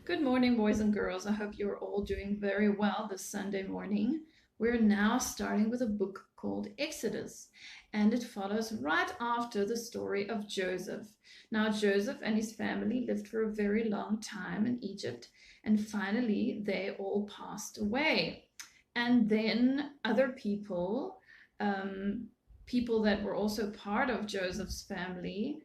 Good morning, boys and girls. I hope you're all doing very well this Sunday morning. We're now starting with a book called Exodus, and it follows right after the story of Joseph. Now, Joseph and his family lived for a very long time in Egypt, and finally they all passed away. And then other people, people that were also part of Joseph's family,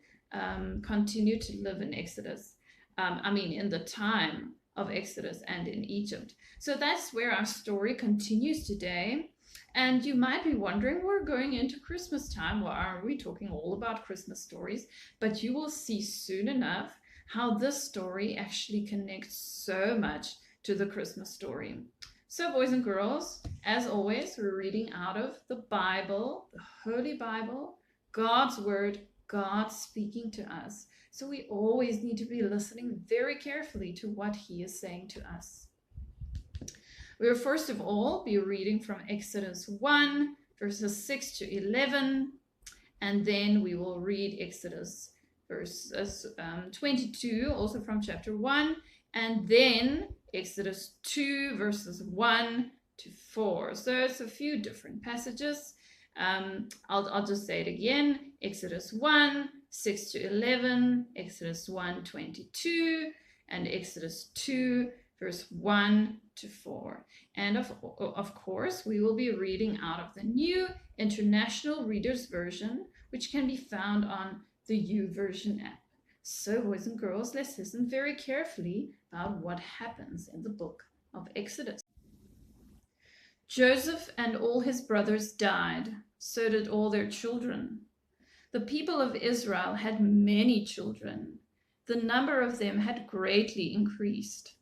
continued to live in Exodus. In the time of Exodus and in Egypt. So that's where our story continues today. And you might be wondering, we're going into Christmas time. Why are we talking all about Christmas stories? But you will see soon enough how this story actually connects so much to the Christmas story. So boys and girls, as always, we're reading out of the Bible, the Holy Bible, God's Word, God speaking to us. So we always need to be listening very carefully to what he is saying to us. We will first of all be reading from Exodus 1, verses 6 to 11, and then we will read Exodus verses 22, also from chapter 1, and then Exodus 2, verses 1 to 4. So it's a few different passages. I'll just say it again. Exodus 1, 6 to 11, Exodus 1, 22, and Exodus 2, verse 1 to 4. And of course, we will be reading out of the New International Reader's Version, which can be found on the YouVersion app. So, boys and girls, let's listen very carefully about what happens in the book of Exodus. Joseph and all his brothers died, so did all their children. The people of Israel had many children. The number of them had greatly increased.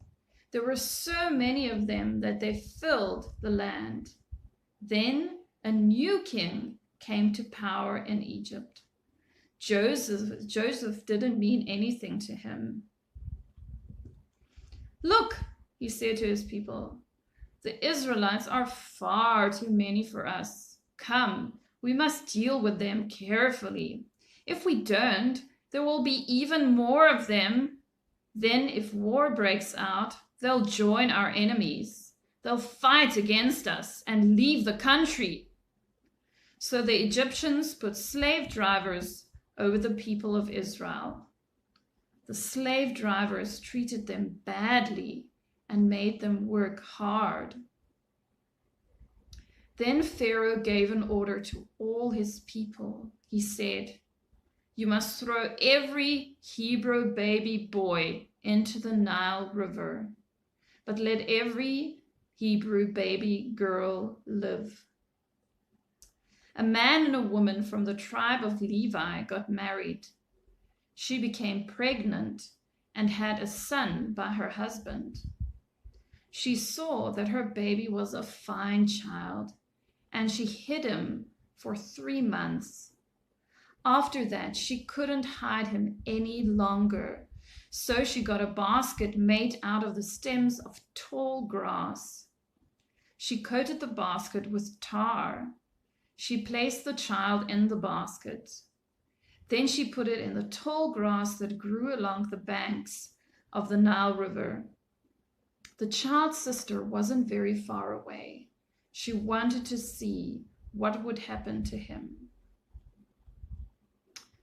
There were so many of them that they filled the land. Then a new king came to power in Egypt. Joseph didn't mean anything to him. "Look," he said to his people, "the Israelites are far too many for us. Come, we must deal with them carefully. If we don't, there will be even more of them. Then if war breaks out, they'll join our enemies. They'll fight against us and leave the country." So the Egyptians put slave drivers over the people of Israel. The slave drivers treated them badly and made them work hard. Then Pharaoh gave an order to all his people. He said, "You must throw every Hebrew baby boy into the Nile River, but let every Hebrew baby girl live." A man and a woman from the tribe of Levi got married. She became pregnant and had a son by her husband. She saw that her baby was a fine child, and she hid him for 3 months. After that, she couldn't hide him any longer, so she got a basket made out of the stems of tall grass. She coated the basket with tar. She placed the child in the basket. Then she put it in the tall grass that grew along the banks of the Nile River. The child's sister wasn't very far away. She wanted to see what would happen to him.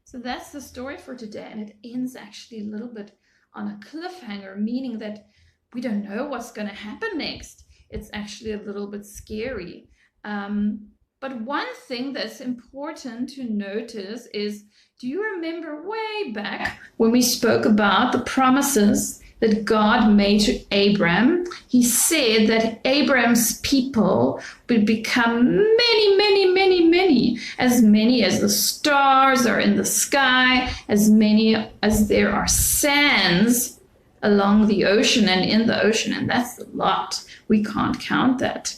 So that's the story for today, and it ends actually a little bit on a cliffhanger, meaning that we don't know what's going to happen next. It's actually a little bit scary. But one thing that's important to notice is, do you remember way back when we spoke about the promises that God made to Abram? He said that Abram's people would become many, as many as the stars are in the sky, as many as there are sands along the ocean and in the ocean, and that's a lot. We can't count that.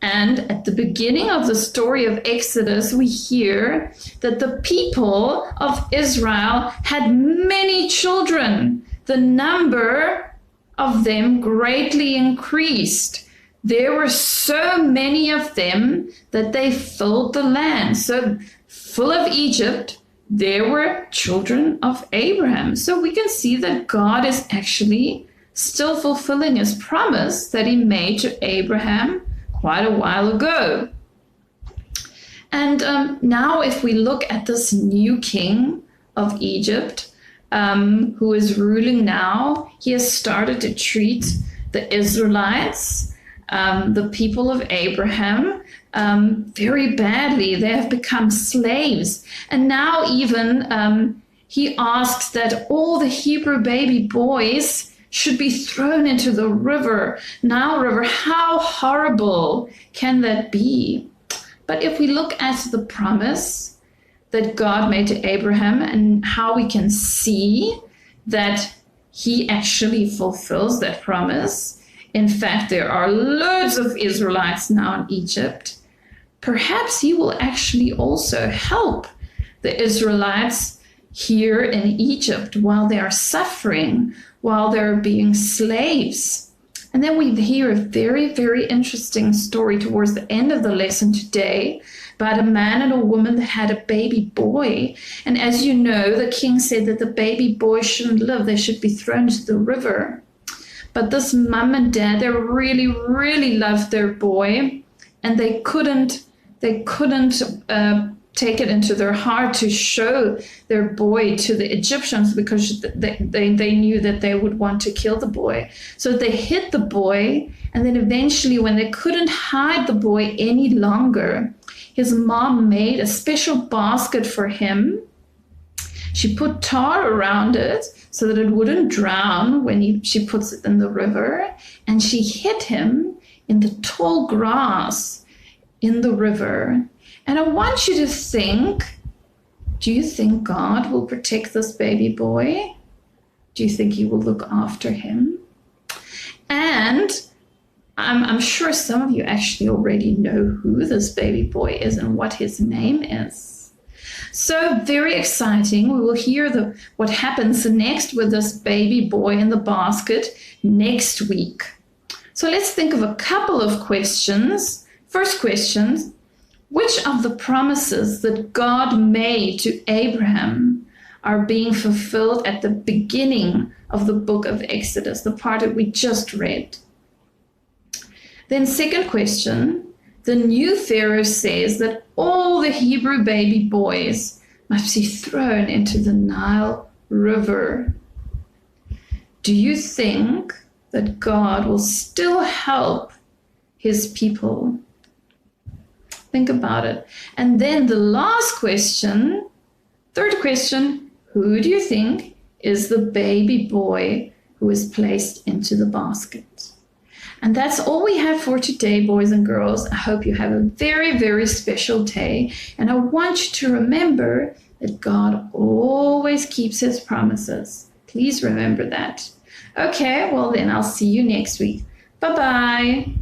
And at the beginning of the story of Exodus, we hear that the people of Israel had many children. The number of them greatly increased. There were so many of them that they filled the land. So full of Egypt, there were children of Abraham. So we can see that God is actually still fulfilling his promise that he made to Abraham quite a while ago. And now if we look at this new king of Egypt, who is ruling now, he has started to treat the Israelites, the people of Abraham, very badly. They have become slaves. And now even he asks that all the Hebrew baby boys should be thrown into the river. Now, river, how horrible can that be? But if we look at the promise that God made to Abraham and how we can see that he actually fulfills that promise. In fact, there are loads of Israelites now in Egypt. Perhaps he will actually also help the Israelites here in Egypt while they are suffering, while they're being slaves. And then we hear a very, very interesting story towards the end of the lesson today about a man and a woman that had a baby boy. And as you know, the king said that the baby boy shouldn't live. They should be thrown into the river. But this mom and dad, they really, really loved their boy, and they couldn't take it into their heart to show their boy to the Egyptians because they knew that they would want to kill the boy. So they hid the boy, and then eventually when they couldn't hide the boy any longer, his mom made a special basket for him. She put tar around it so that it wouldn't drown when she puts it in the river, and she hid him in the tall grass in the river. And I want you to think, do you think God will protect this baby boy? Do you think he will look after him? And I'm sure some of you actually already know who this baby boy is and what his name is. So very exciting. We will hear what happens next with this baby boy in the basket next week. So let's think of a couple of questions. First question, which of the promises that God made to Abraham are being fulfilled at the beginning of the book of Exodus, the part that we just read? Then second question, the new Pharaoh says that all the Hebrew baby boys must be thrown into the Nile River. Do you think that God will still help his people? Think about it. And then the last question, third question, who do you think is the baby boy who is placed into the basket? And that's all we have for today, boys and girls. I hope you have a very, very special day. And I want you to remember that God always keeps his promises. Please remember that. Okay, well then I'll see you next week. Bye-bye.